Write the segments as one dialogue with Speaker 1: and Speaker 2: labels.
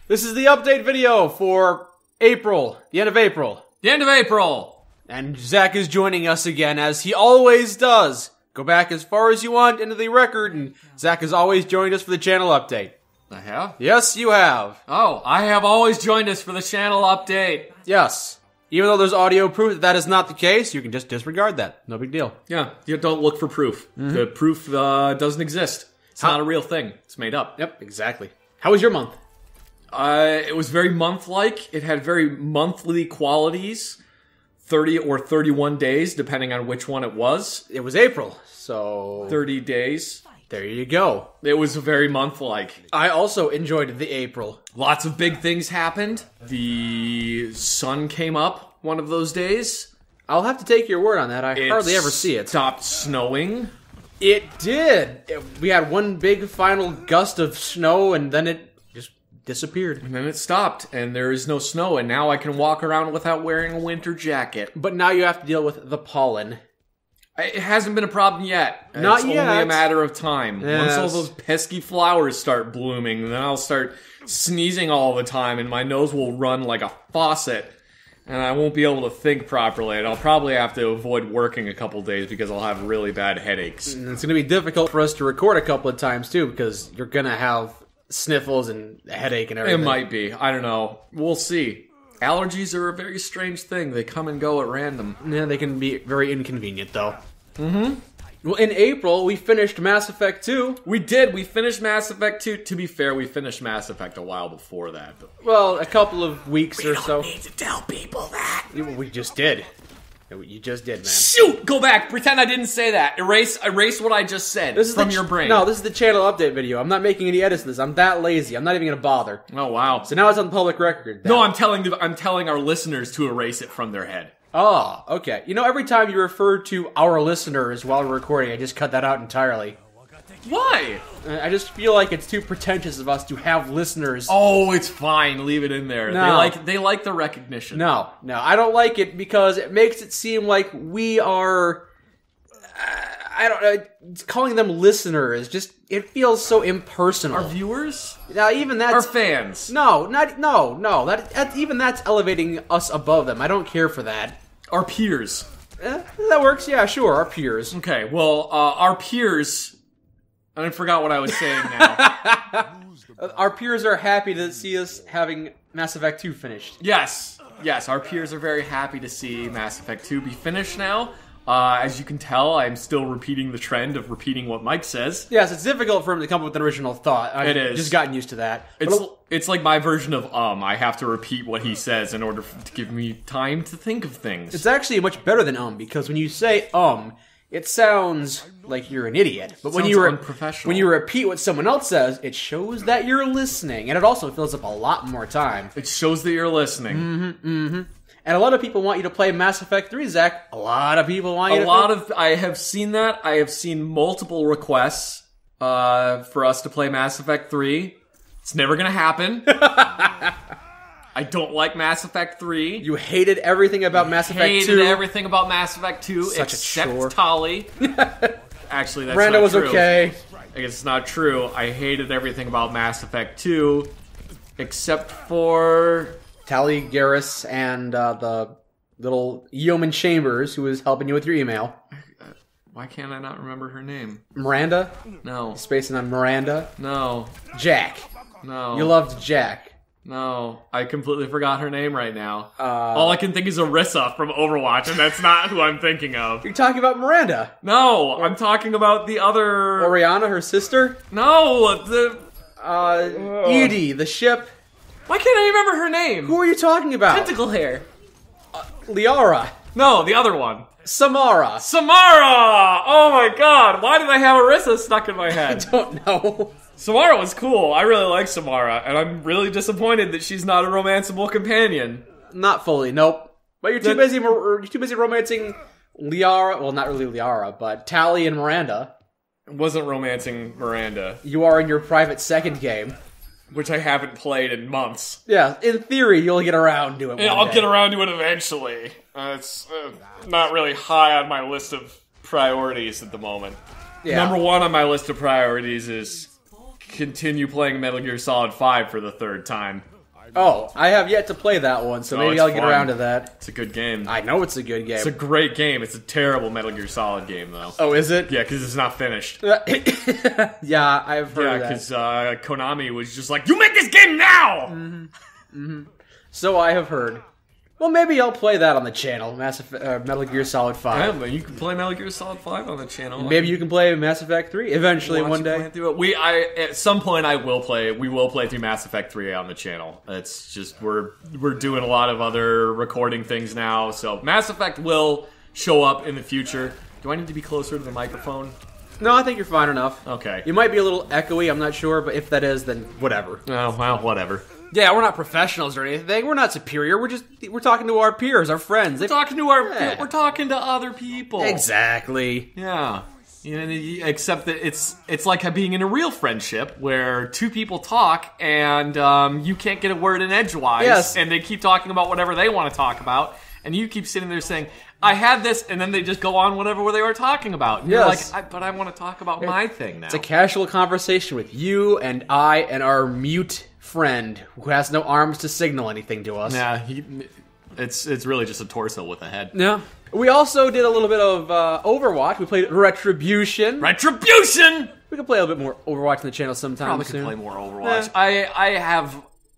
Speaker 1: This is the update video for April, the end of April.
Speaker 2: The end of April!
Speaker 1: And Zach is joining us again, as he always does. Go back as far as you want into the record, and Zach has always joined us for the channel update.
Speaker 2: I have?
Speaker 1: Yes, you have.
Speaker 2: Oh, I have always joined us for the channel update.
Speaker 1: Yes. Even though there's audio proof that that is not the case, you can just disregard that. No big deal.
Speaker 2: Yeah, you don't look for proof. The proof doesn't exist. It's not a real thing. It's made up.
Speaker 1: Yep, exactly. How was your month?
Speaker 2: It was very month-like. It had very monthly qualities. 30 or 31 days, depending on which one it was.
Speaker 1: It was April, so
Speaker 2: 30 days.
Speaker 1: there you go.
Speaker 2: It was very month-like.
Speaker 1: I also enjoyed the April.
Speaker 2: Lots of big things happened. The sun came up one of those days.
Speaker 1: I'll have to take your word on that. I hardly ever see it.
Speaker 2: Stopped snowing.
Speaker 1: It did. We had one big final gust of snow, and then it just disappeared.
Speaker 2: And then it stopped, and there is no snow, and now I can walk around without wearing a winter jacket.
Speaker 1: But now you have to deal with the pollen.
Speaker 2: It hasn't been a problem yet.
Speaker 1: Not
Speaker 2: it's
Speaker 1: yet.
Speaker 2: only a matter of time.
Speaker 1: Yes.
Speaker 2: Once all those pesky flowers start blooming, then I'll start sneezing all the time, and my nose will run like a faucet, and I won't be able to think properly, and I'll probably have to avoid working a couple days because I'll have really bad headaches.
Speaker 1: And it's going to be difficult for us to record a couple of times, too, because you're going to have sniffles and a headache and
Speaker 2: It
Speaker 1: everything.
Speaker 2: might be. I don't know. We'll see. Allergies are a very strange thing. They come and go at random.
Speaker 1: Yeah, they can be very inconvenient, though. Well, in April, we finished Mass Effect 2.
Speaker 2: We did. We finished Mass Effect 2. To be fair, we finished Mass Effect a while before that. But
Speaker 1: Well, a couple of weeks or so.
Speaker 2: need to tell people that.
Speaker 1: We just did. You just did, man.
Speaker 2: Shoot! Go back. Pretend I didn't say that. Erase what I just said from your brain.
Speaker 1: No, this is the channel update video. I'm not making any edits to this. I'm that lazy. I'm not even going to bother.
Speaker 2: Oh wow.
Speaker 1: So now it's on the public record.
Speaker 2: No, I'm telling our listeners to erase it from their head.
Speaker 1: Oh, okay. You know, every time you refer to our listeners while we're recording, I just cut that out entirely.
Speaker 2: Why?
Speaker 1: I just feel like it's too pretentious of us to have listeners.
Speaker 2: Oh, it's fine. Leave it in there.
Speaker 1: No.
Speaker 2: They like the recognition.
Speaker 1: No, I don't like it because it makes it seem like we are... I don't know, calling them listeners, just, it feels so impersonal.
Speaker 2: Our viewers?
Speaker 1: Now, even that's...
Speaker 2: Our fans?
Speaker 1: No, even that's elevating us above them. I don't care for that.
Speaker 2: Our peers?
Speaker 1: That works, yeah, sure, our peers.
Speaker 2: Okay, well, our peers... I forgot what I was saying now.
Speaker 1: Our peers are happy to see us having Mass Effect 2 finished.
Speaker 2: Yes, our peers are very happy to see Mass Effect 2 be finished now. As you can tell, I'm still repeating the trend of repeating what Mike says.
Speaker 1: Yes, it's difficult for him to come up with an original thought. I've
Speaker 2: It is.
Speaker 1: just gotten used to that.
Speaker 2: It's like my version of I have to repeat what he says in order to give me time to think of things.
Speaker 1: It's actually much better than because when you say it sounds like you're an idiot. But when you
Speaker 2: unprofessional.
Speaker 1: when you repeat what someone else says, it shows that you're listening, and it also fills up a lot more time.
Speaker 2: It shows that you're listening.
Speaker 1: And a lot of people want you to play Mass Effect 3, Zach. A lot of people want you to
Speaker 2: I have seen that. I have seen multiple requests for us to play Mass Effect 3. It's never gonna happen. I don't like Mass Effect 3.
Speaker 1: You hated everything about Mass Effect 2.
Speaker 2: Hated everything about Mass Effect 2
Speaker 1: Such a
Speaker 2: except
Speaker 1: chore.
Speaker 2: Tali. Actually, that's
Speaker 1: Miranda
Speaker 2: not
Speaker 1: was
Speaker 2: true.
Speaker 1: okay.
Speaker 2: I guess it's not true. I hated everything about Mass Effect 2 except for...
Speaker 1: Tali Garrus and the little Yeoman Chambers, who was helping you with your email.
Speaker 2: Why can't I not remember her name?
Speaker 1: Miranda?
Speaker 2: No.
Speaker 1: Spacing on Miranda.
Speaker 2: No.
Speaker 1: Jack.
Speaker 2: No.
Speaker 1: You loved Jack.
Speaker 2: No. I completely forgot her name right now. All I can think is Orisa from Overwatch, and that's not who I'm thinking of.
Speaker 1: You're talking about Miranda.
Speaker 2: No, I'm talking about the other...
Speaker 1: Oriana, her sister.
Speaker 2: No, the...
Speaker 1: Edie, the ship.
Speaker 2: Why can't I remember her name?
Speaker 1: Who are you talking about?
Speaker 2: Tentacle hair.
Speaker 1: Liara.
Speaker 2: No, the other one.
Speaker 1: Samara.
Speaker 2: Samara! Oh my god, why did I have Orisa stuck in my
Speaker 1: I
Speaker 2: head?
Speaker 1: don't know.
Speaker 2: Samara was cool. I really like Samara, and I'm really disappointed that she's not a romanceable companion.
Speaker 1: Not fully, nope. But you're too busy. You're too busy romancing Liara. Well, not really Liara, but Tali and Miranda.
Speaker 2: Wasn't romancing Miranda,
Speaker 1: You are in your private second game.
Speaker 2: which I haven't played in months.
Speaker 1: Yeah, in theory, you'll get around to it.
Speaker 2: Yeah,
Speaker 1: one
Speaker 2: I'll
Speaker 1: day.
Speaker 2: get around to it eventually. It's not really high on my list of priorities at the moment.
Speaker 1: Yeah.
Speaker 2: Number one on my list of priorities is continue playing Metal Gear Solid 5 for the third time.
Speaker 1: Oh, I have yet to play that one, so maybe
Speaker 2: it's
Speaker 1: I'll get
Speaker 2: fun.
Speaker 1: around to that.
Speaker 2: It's a good game.
Speaker 1: I know it's a good game.
Speaker 2: It's a great game. It's a terrible Metal Gear Solid game, though.
Speaker 1: Oh, is it?
Speaker 2: Yeah, because it's not finished.
Speaker 1: Yeah, I've heard
Speaker 2: Yeah,
Speaker 1: of that.
Speaker 2: because Konami was just like, you make this game now!
Speaker 1: So I have heard. Well, maybe I'll play that on the channel, Metal Gear Solid 5.
Speaker 2: Yeah, but you can play Metal Gear Solid 5 on the channel.
Speaker 1: Maybe you can play Mass Effect 3 eventually one day.
Speaker 2: At some point we will play through Mass Effect 3 on the channel. It's just, we're doing a lot of other recording things now, so Mass Effect will show up in the future. Do I need to be closer to the microphone?
Speaker 1: No, I think you're fine enough.
Speaker 2: Okay.
Speaker 1: You might be a little echoey, I'm not sure, but if that is, then whatever.
Speaker 2: Oh, well, whatever.
Speaker 1: Yeah, we're not professionals or anything. We're not superior. We're talking to our peers, our friends.
Speaker 2: We're talking to other people.
Speaker 1: Exactly.
Speaker 2: Yeah. Except that it's like being in a real friendship where two people talk and you can't get a word in edgewise.
Speaker 1: Yes.
Speaker 2: And they keep talking about whatever they want to talk about. And you keep sitting there saying, I had this, and then they just go on whatever they were talking about. And
Speaker 1: Yes.
Speaker 2: you're like, but I want to talk about my thing now.
Speaker 1: It's a casual conversation with you and I and our mute friend who has no arms to signal anything to us.
Speaker 2: Yeah, it's really just a torso with a head.
Speaker 1: Yeah. We also did a little bit of Overwatch. We played Retribution.
Speaker 2: Retribution!
Speaker 1: We can play a little bit more Overwatch on the channel sometime
Speaker 2: Probably
Speaker 1: soon.
Speaker 2: could play more Overwatch.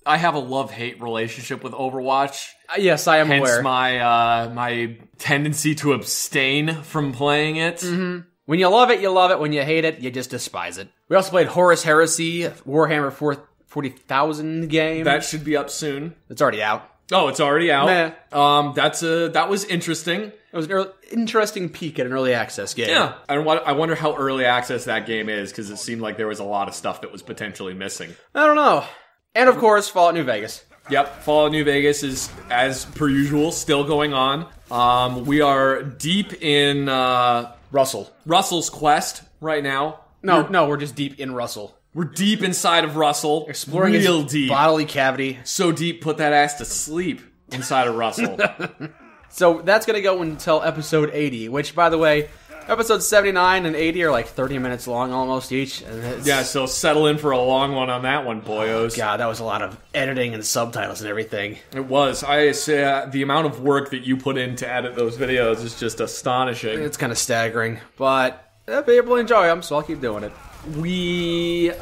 Speaker 2: I have a love-hate relationship with Overwatch.
Speaker 1: Yes, I am
Speaker 2: Hence
Speaker 1: aware.
Speaker 2: my tendency to abstain from playing it.
Speaker 1: Mm-hmm. When you love it, you love it. When you hate it, you just despise it. We also played Horus Heresy, Warhammer 40,000 game.
Speaker 2: That should be up soon.
Speaker 1: It's already out.
Speaker 2: Oh, it's already out.
Speaker 1: Meh.
Speaker 2: That was interesting.
Speaker 1: It was an interesting peek at an early access game.
Speaker 2: Yeah, I wonder how early access that game is because it seemed like there was a lot of stuff that was potentially missing.
Speaker 1: I don't know. And of course, Fallout New Vegas.
Speaker 2: Yep, Fallout New Vegas is, as per usual, still going on. We are deep in Russell's quest right now.
Speaker 1: No, we're just deep in Russell.
Speaker 2: We're deep inside of Russell.
Speaker 1: Exploring
Speaker 2: real
Speaker 1: his
Speaker 2: deep.
Speaker 1: bodily cavity.
Speaker 2: So deep, put that ass to sleep inside of Russell.
Speaker 1: So that's going to go until episode 80, which, by the way, episodes 79 and 80 are like 30 minutes long almost each. And
Speaker 2: Yeah, so settle in for a long one on that one, boyos.
Speaker 1: God, that was a lot of editing and subtitles and everything.
Speaker 2: It was. I say the amount of work that you put in to edit those videos is just astonishing.
Speaker 1: It's kind of staggering, but people enjoy them, so I'll keep doing it.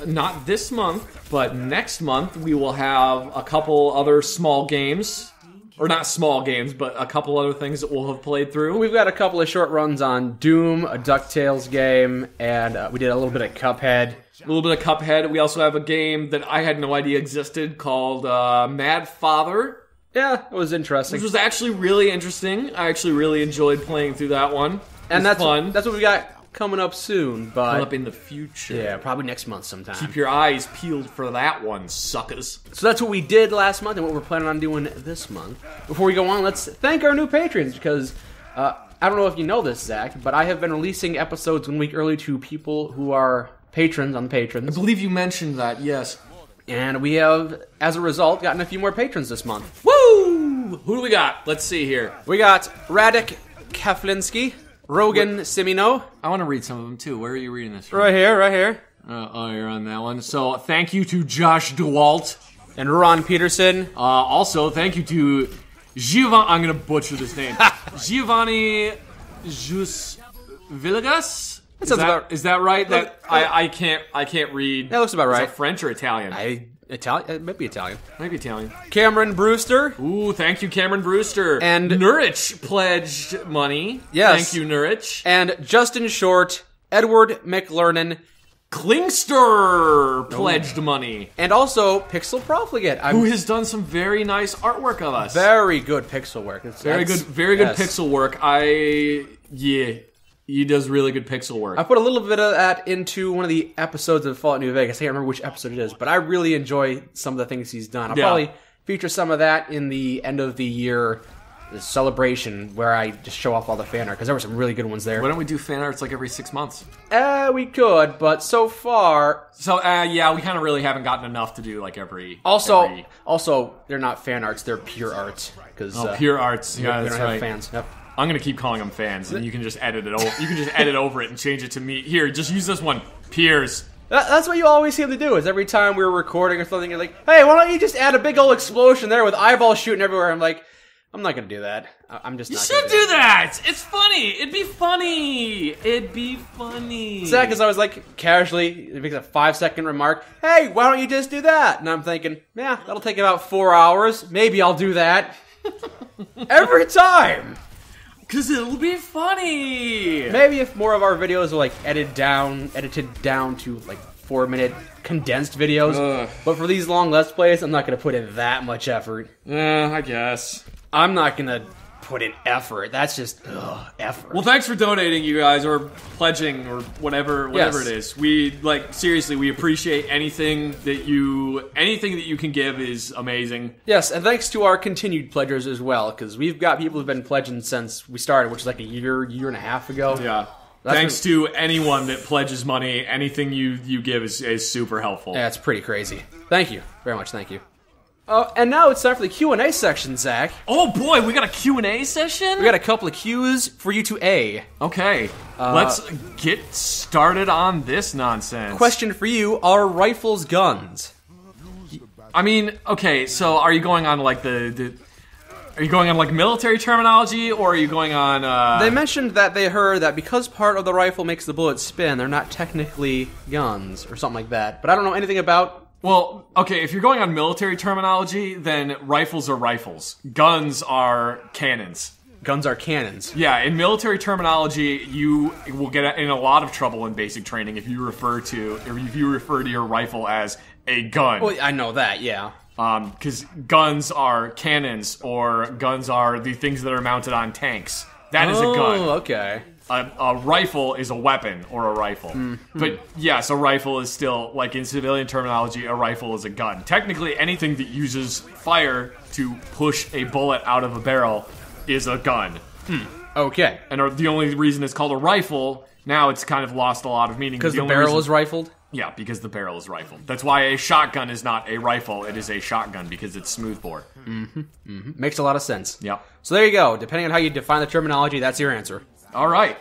Speaker 2: Not this month, but next month, we will have a couple other small games. Or not small games, but a couple other things that we'll have played through.
Speaker 1: We've got a couple of short runs on Doom, a DuckTales game, and we did a little bit of Cuphead.
Speaker 2: A little bit of Cuphead. We also have a game that I had no idea existed called Mad Father.
Speaker 1: Yeah, it was interesting.
Speaker 2: Which was actually really interesting. I actually really enjoyed playing through that one.
Speaker 1: And
Speaker 2: It's
Speaker 1: that's
Speaker 2: fun.
Speaker 1: That's what we got coming up soon, but
Speaker 2: Coming up in the future.
Speaker 1: yeah, probably next month sometime.
Speaker 2: Keep your eyes peeled for that one, suckers.
Speaker 1: So that's what we did last month and what we're planning on doing this month. Before we go on, let's thank our new patrons because I don't know if you know this, Zach, but I have been releasing episodes 1 week early to people who are patrons on the
Speaker 2: I
Speaker 1: patrons.
Speaker 2: believe you mentioned that, yes.
Speaker 1: And we have, as a result, gotten a few more patrons this month.
Speaker 2: Woo! Who do we got? Let's see here.
Speaker 1: We got Radek Keflinski, Rogan Simino.
Speaker 2: I want to read some of them too. Where are you reading this from?
Speaker 1: Right here, right here.
Speaker 2: Oh, you're on that one. So, thank you to Josh DeWalt.
Speaker 1: And Ron Peterson.
Speaker 2: Also, thank you to Giovanni. I'm going to butcher this name. Giovanni Villegas? Is that right? I can't read.
Speaker 1: That looks about right.
Speaker 2: Is that French or Italian?
Speaker 1: Italian? It might be Italian.
Speaker 2: Maybe Italian.
Speaker 1: Cameron Brewster.
Speaker 2: Ooh, thank you, Cameron Brewster.
Speaker 1: And
Speaker 2: Nurich pledged money.
Speaker 1: Yes.
Speaker 2: Thank you, Nurich.
Speaker 1: And Justin Short, Edward McLernan,
Speaker 2: Klingster pledged money.
Speaker 1: and also Pixel Profligate.
Speaker 2: Who has done some very nice artwork of us.
Speaker 1: Very good pixel work.
Speaker 2: Very good pixel work. He does really good pixel work.
Speaker 1: I put a little bit of that into one of the episodes of Fallout New Vegas. I can't remember which episode it is, but I really enjoy some of the things he's done. I'll probably feature some of that in the end of the year celebration where I just show off all the fan art, because there were some really good ones there.
Speaker 2: Why don't we do fan arts like every 6 months?
Speaker 1: We could, but so far...
Speaker 2: So, we kind of really haven't gotten enough to do like every...
Speaker 1: Also, they're not fan arts, they're pure arts.
Speaker 2: Pure arts. Yeah,
Speaker 1: we
Speaker 2: that's
Speaker 1: don't
Speaker 2: right.
Speaker 1: have fans. Yep.
Speaker 2: I'm gonna keep calling them fans, and you can just edit it over. You can just edit over it and change it to me. Here, just use this one. Peers.
Speaker 1: That's what you always seem to do, is every time we were recording or something, you're like, hey, why don't you just add a big old explosion there with eyeballs shooting everywhere? I'm like, I'm not gonna do that. I'm just not gonna
Speaker 2: do that! It's funny! It'd be funny! It'd be funny.
Speaker 1: Zach is always like, casually, it makes a 5-second remark, hey, why don't you just do that? And I'm thinking, yeah, that'll take about 4 hours. Maybe I'll do that. Every time!
Speaker 2: Cause it'll be funny!
Speaker 1: Maybe if more of our videos are like edited down to like 4-minute condensed videos. But for these long Let's Plays, I'm not gonna put in that much effort.
Speaker 2: I guess.
Speaker 1: I'm not gonna put in effort. That's just effort.
Speaker 2: Well, thanks for donating, you guys, or pledging, or whatever
Speaker 1: Yes.
Speaker 2: it is. We seriously, we appreciate anything that you can give is amazing.
Speaker 1: Yes, and thanks to our continued pledgers as well, because we've got people who've been pledging since we started, which is like a year and a half ago.
Speaker 2: Yeah. Thanks to anyone that pledges money. Anything you give is super helpful.
Speaker 1: Yeah, it's pretty crazy. Thank you very much. Thank you. And now it's time for the Q&A section, Zach.
Speaker 2: Oh boy, we got a Q&A session?
Speaker 1: We got a couple of Q's for you to A.
Speaker 2: Okay, let's get started on this nonsense.
Speaker 1: Question for you, are rifles guns?
Speaker 2: I mean, okay, so are you going on like are you going on like military terminology, or are you going on,
Speaker 1: They mentioned that they heard that because part of the rifle makes the bullet spin, they're not technically guns, or something like that. But I don't know anything about...
Speaker 2: Well, okay, if you're going on military terminology, then rifles are rifles. Guns are cannons.
Speaker 1: Guns are cannons.
Speaker 2: Yeah, in military terminology, you will get in a lot of trouble in basic training if you refer to your rifle as a gun.
Speaker 1: Well, I know that, yeah.
Speaker 2: Because guns are cannons, or guns are the things that are mounted on tanks. That is a gun.
Speaker 1: Oh, okay.
Speaker 2: A rifle is a weapon, or a rifle. But yes, a rifle is still, like in civilian terminology, a rifle is a gun. Technically, anything that uses fire to push a bullet out of a barrel is a gun.
Speaker 1: Okay.
Speaker 2: And the only reason it's called a rifle, now it's kind of lost a lot of meaning.
Speaker 1: Because the barrel is rifled?
Speaker 2: Yeah, because the barrel is rifled. That's why a shotgun is not a rifle, it is a shotgun, because it's smoothbore.
Speaker 1: Makes a lot of sense.
Speaker 2: Yep.
Speaker 1: So there you go. Depending on how you define the terminology, that's your answer.
Speaker 2: All right.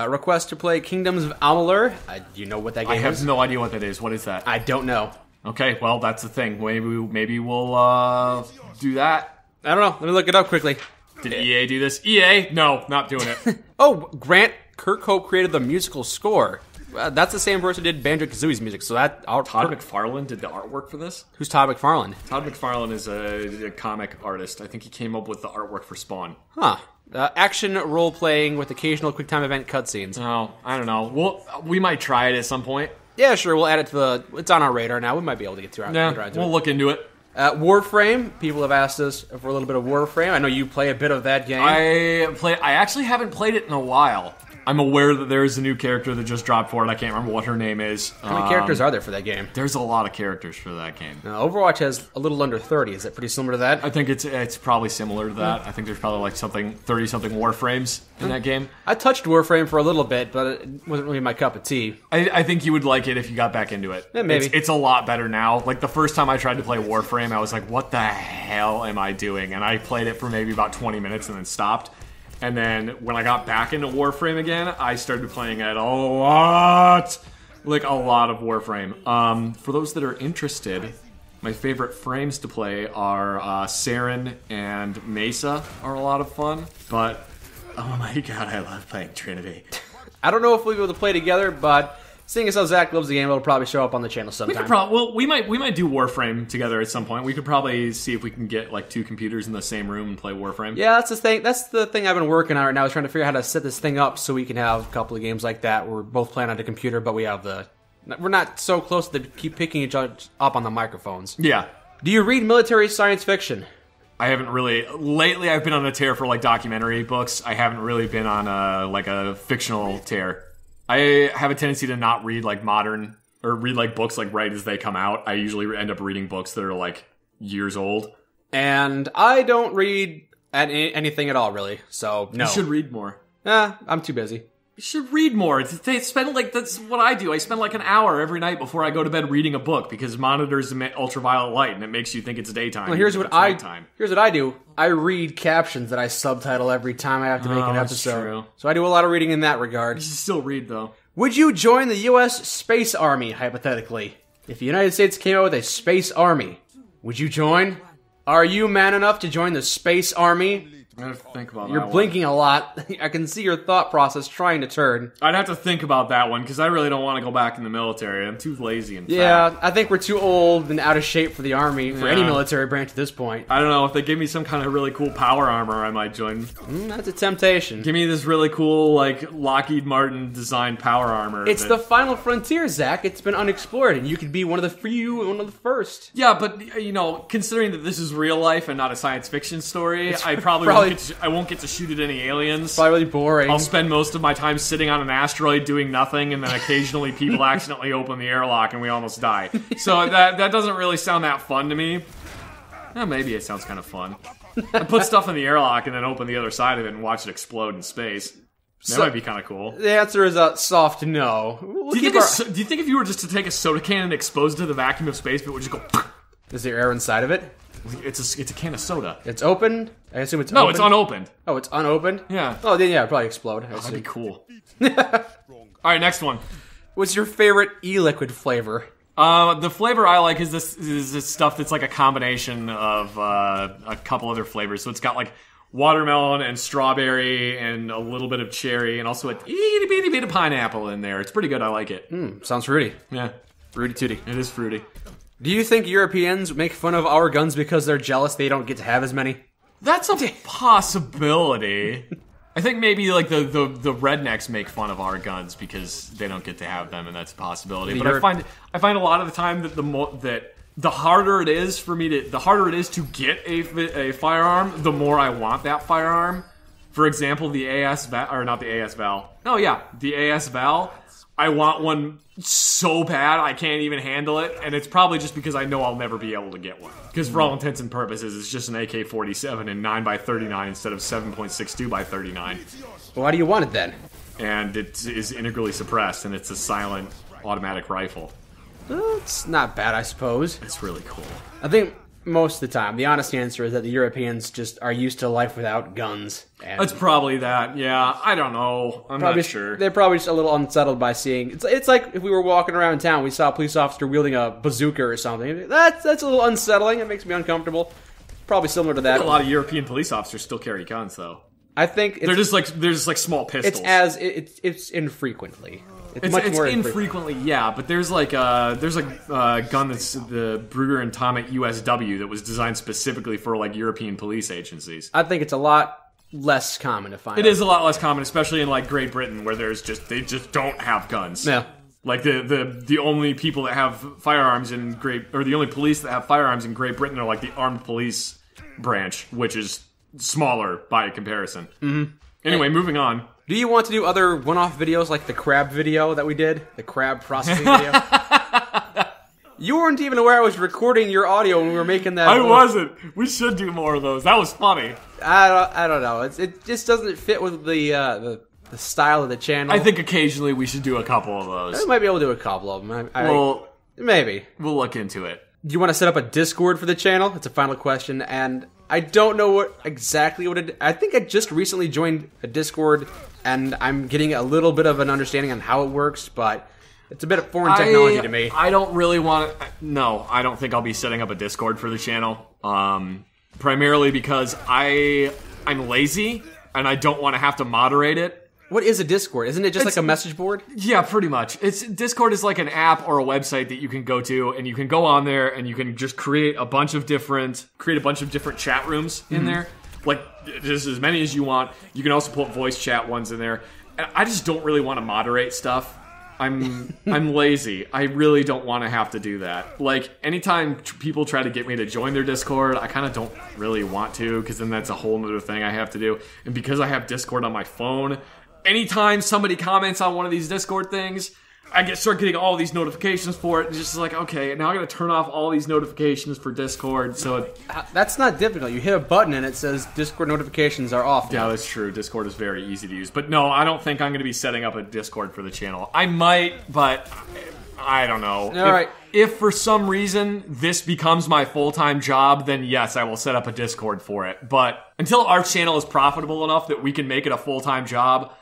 Speaker 1: Request to play Kingdoms of Amalur. Do you know what that game is?
Speaker 2: I have no idea what that is. What is that?
Speaker 1: I don't know.
Speaker 2: Okay, well, that's the thing. Maybe we'll do that.
Speaker 1: I don't know. Let me look it up quickly.
Speaker 2: Did EA do this? EA? No, not doing it.
Speaker 1: Oh, Grant Kirkhope created the musical score. That's the same person who did Banjo-Kazooie's music, so that...
Speaker 2: Todd McFarlane did the artwork for this?
Speaker 1: Who's Todd McFarlane?
Speaker 2: Todd McFarlane is a comic artist. I think he came up with the artwork for Spawn.
Speaker 1: Huh. Action role-playing with occasional QuickTime event cutscenes.
Speaker 2: Oh, I don't know. We might try it at some point.
Speaker 1: Yeah, sure. We'll add it to the... It's on our radar now. We might be able to get to it.
Speaker 2: Yeah, we'll look into it.
Speaker 1: Warframe. People have asked us for a little bit of Warframe. I know you play a bit of that game.
Speaker 2: I actually haven't played it in a while. I'm aware that there is a new character that just dropped for it. I can't remember what her name is.
Speaker 1: How many characters are there for that game?
Speaker 2: There's a lot of characters for that game.
Speaker 1: Overwatch has a little under 30. Is that pretty similar to that?
Speaker 2: I think it's probably similar to that. I think there's probably like 30-something Warframes in that game.
Speaker 1: I touched Warframe for a little bit, but it wasn't really my cup of tea.
Speaker 2: I think you would like it if you got back into it.
Speaker 1: Yeah, maybe.
Speaker 2: It's a lot better now. Like the first time I tried to play Warframe, I was like, what the hell am I doing? And I played it for maybe about 20 minutes and then stopped. And then when I got back into Warframe again, I started playing it a lot. Like a lot of Warframe. For those that are interested, my favorite frames to play are Saren and Mesa are a lot of fun. But, oh my god, I love playing Trinity.
Speaker 1: I don't know if we'll be able to play together, but seeing as how Zach loves the game, it'll probably show up on the channel sometime.
Speaker 2: We might do Warframe together at some point. We could probably see if we can get like 2 computers in the same room and play Warframe.
Speaker 1: Yeah, that's the thing. That's the thing I've been working on right now, is trying to figure out how to set this thing up so we can have a couple of games like that where we're both playing on the computer, but we're not so close to keep picking each other up on the microphones.
Speaker 2: Yeah.
Speaker 1: Do you read military science fiction?
Speaker 2: I haven't really. Lately, I've been on a tear for like documentary books. I haven't really been on a fictional tear. I have a tendency to not read like modern or read like books like right as they come out. I usually end up reading books that are like years old.
Speaker 1: And I don't read anything at all, really. So no.
Speaker 2: You should read more.
Speaker 1: I'm too busy.
Speaker 2: You should read more. That's what I do. I spend like an hour every night before I go to bed reading a book because monitors emit ultraviolet light and it makes you think it's daytime.
Speaker 1: Well, here's what I do. I read captions that I subtitle every time I have to make an episode.
Speaker 2: True.
Speaker 1: So I do a lot of reading in that regard.
Speaker 2: You should still read though.
Speaker 1: Would you join the U.S. Space Army, hypothetically? If the United States came out with a space army, would you join? Are you man enough to join the Space Army?
Speaker 2: I have to think about
Speaker 1: You're
Speaker 2: that
Speaker 1: blinking a lot. I can see your thought process trying to turn.
Speaker 2: I'd have to think about that one, because I really don't want to go back in the military. I'm too lazy and fat.
Speaker 1: Yeah, I think we're too old and out of shape for the Army, for any military branch at this point.
Speaker 2: I don't know. If they give me some kind of really cool power armor, I might join.
Speaker 1: That's a temptation.
Speaker 2: Give me this really cool, like, Lockheed Martin designed power armor.
Speaker 1: It's the final frontier, Zach. It's been unexplored, and you could be one of the few and one of the first.
Speaker 2: Yeah, but, you know, considering that this is real life and not a science fiction story, I won't get to shoot at any aliens.
Speaker 1: Probably boring.
Speaker 2: I'll spend most of my time sitting on an asteroid doing nothing, and then occasionally people accidentally open the airlock and we almost die. So that doesn't really sound that fun to me. Maybe it sounds kind of fun. I put stuff in the airlock and then open the other side of it and watch it explode in space. That might be kind of cool.
Speaker 1: The answer is a soft no.
Speaker 2: Do you think if you were just to take a soda can and expose it to the vacuum of space, it would just go...
Speaker 1: Is there air inside of it?
Speaker 2: It's a can of soda.
Speaker 1: It's open? I assume it's
Speaker 2: No,
Speaker 1: open?
Speaker 2: it's unopened.
Speaker 1: Oh, it's unopened?
Speaker 2: Yeah.
Speaker 1: Oh, then yeah, it'd probably explode.
Speaker 2: That'd be cool. Alright, next one.
Speaker 1: What's your favorite e-liquid flavor?
Speaker 2: The flavor I like is this stuff that's like a combination of a couple other flavors. So it's got like watermelon and strawberry and a little bit of cherry and also a itty bitty bit of pineapple in there. It's pretty good. I like it.
Speaker 1: Sounds fruity.
Speaker 2: Yeah.
Speaker 1: Fruity tooty.
Speaker 2: It is fruity.
Speaker 1: Do you think Europeans make fun of our guns because they're jealous they don't get to have as many?
Speaker 2: That's a possibility. I think maybe like the rednecks make fun of our guns because they don't get to have them, and that's a possibility. But I find a lot of the time that the harder it is to get a firearm, the more I want that firearm. For example, the AS Val. I want one so bad I can't even handle it, and it's probably just because I know I'll never be able to get one. Because for all intents and purposes, it's just an AK-47 and 9x39 instead of 7.62x39.
Speaker 1: Well, why do you want it then?
Speaker 2: And it is integrally suppressed, and it's a silent automatic rifle.
Speaker 1: It's not bad, I suppose.
Speaker 2: It's really cool.
Speaker 1: I think most of the time, the honest answer is that the Europeans just are used to life without guns. And
Speaker 2: That's probably that, yeah. I don't know. I'm not sure.
Speaker 1: They're probably just a little unsettled by seeing... It's like if we were walking around town, we saw a police officer wielding a bazooka or something. That's a little unsettling. It makes me uncomfortable. Probably similar to that.
Speaker 2: A lot of European police officers still carry guns, though.
Speaker 1: I think
Speaker 2: they're just like small pistols.
Speaker 1: It's infrequently. It's much more
Speaker 2: infrequently, yeah. But there's a gun that's the Brugger and Tomet USW that was designed specifically for like European police agencies.
Speaker 1: I think it's a lot less common to find.
Speaker 2: It is a lot less common, especially in like Great Britain, where they just don't have guns.
Speaker 1: Yeah.
Speaker 2: Like the only people that have firearms the only police that have firearms in Great Britain are like the armed police branch, which is smaller by comparison. Mm-hmm. Anyway, moving on.
Speaker 1: Do you want to do other one-off videos like the crab video that we did? The crab processing video? You weren't even aware I was recording your audio when we were making that.
Speaker 2: I wasn't. We should do more of those. That was funny.
Speaker 1: I don't know. It just doesn't fit with the style of the channel.
Speaker 2: I think occasionally we should do a couple of those.
Speaker 1: I might be able to do a couple of them. Maybe.
Speaker 2: We'll look into it.
Speaker 1: Do you want to set up a Discord for the channel? That's a final question, and I don't know exactly what it... I think I just recently joined a Discord, and I'm getting a little bit of an understanding on how it works, but it's a bit of foreign technology to me.
Speaker 2: I don't really want to... No, I don't think I'll be setting up a Discord for the channel. Primarily because I'm lazy, and I don't want to have to moderate it.
Speaker 1: What is a Discord? Isn't it just like a message board?
Speaker 2: Yeah, pretty much. Discord is like an app or a website that you can go to, and you can go on there and you can just create a bunch of different chat rooms in there. Like just as many as you want. You can also put voice chat ones in there. And I just don't really want to moderate stuff. I'm lazy. I really don't want to have to do that. Like anytime people try to get me to join their Discord, I kind of don't really want to, because then that's a whole other thing I have to do. And because I have Discord on my phone, anytime somebody comments on one of these Discord things, I start getting all these notifications for it. It's just like, okay, now I gotta turn off all these notifications for Discord. So
Speaker 1: that's not difficult. You hit a button and it says Discord notifications are off.
Speaker 2: Yeah, that's true. Discord is very easy to use. But no, I don't think I'm gonna be setting up a Discord for the channel. I might, but I don't know.
Speaker 1: All right.
Speaker 2: If for some reason this becomes my full-time job, then yes, I will set up a Discord for it. But until our channel is profitable enough that we can make it a full-time job,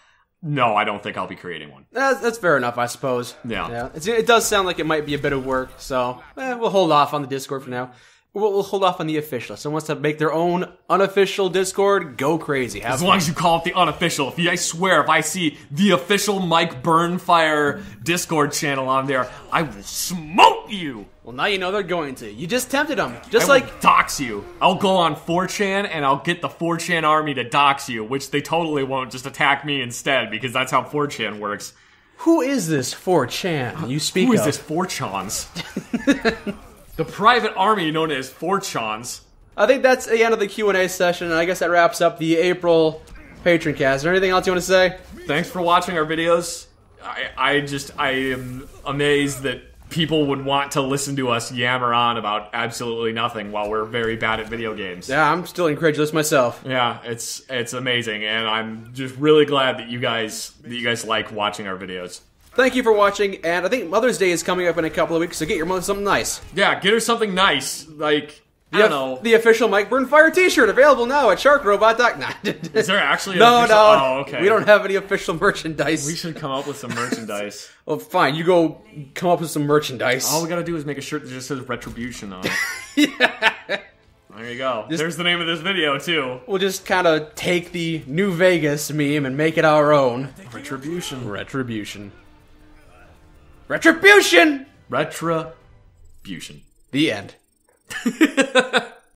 Speaker 2: No, I don't think I'll be creating one.
Speaker 1: That's fair enough, I suppose.
Speaker 2: Yeah.
Speaker 1: It does sound like it might be a bit of work, so we'll hold off on the Discord for now. We'll hold off on the official. If someone wants to make their own unofficial Discord, go crazy.
Speaker 2: As long as you call it the unofficial. I swear, if I see the official Mike Burnfire Discord channel on there, I will smoke you.
Speaker 1: Well, now you know they're going to. You just tempted them.
Speaker 2: I will dox you. I'll go on 4chan and I'll get the 4chan army to dox you, which they totally won't, just attack me instead, because that's how 4chan works.
Speaker 1: Who is this 4chan you speak of?
Speaker 2: Who is this 4chans? The private army known as 4chans.
Speaker 1: I think that's the end of the Q&A session, and I guess that wraps up the April Patron Cast. Is there anything else you want to say?
Speaker 2: Thanks for watching our videos. I am amazed that people would want to listen to us yammer on about absolutely nothing while we're very bad at video games.
Speaker 1: Yeah, I'm still incredulous myself.
Speaker 2: Yeah, it's amazing, and I'm just really glad that you guys like watching our videos.
Speaker 1: Thank you for watching, and I think Mother's Day is coming up in a couple of weeks, so get your mother something nice.
Speaker 2: Yeah, get her something nice, like, I don't know.
Speaker 1: The official Mike Burnfire t-shirt available now at sharkrobot.com.
Speaker 2: Is there actually
Speaker 1: No.
Speaker 2: Oh, okay.
Speaker 1: We don't have any official merchandise.
Speaker 2: We should come up with some merchandise.
Speaker 1: Well, fine, you go come up with some merchandise.
Speaker 2: All we gotta do is make a shirt that just says Retribution on it. Yeah. There you go. There's the name of this video, too.
Speaker 1: We'll just kind of take the New Vegas meme and make it our own.
Speaker 2: Retribution.
Speaker 1: Retribution. Retribution!
Speaker 2: Retribution.
Speaker 1: The end.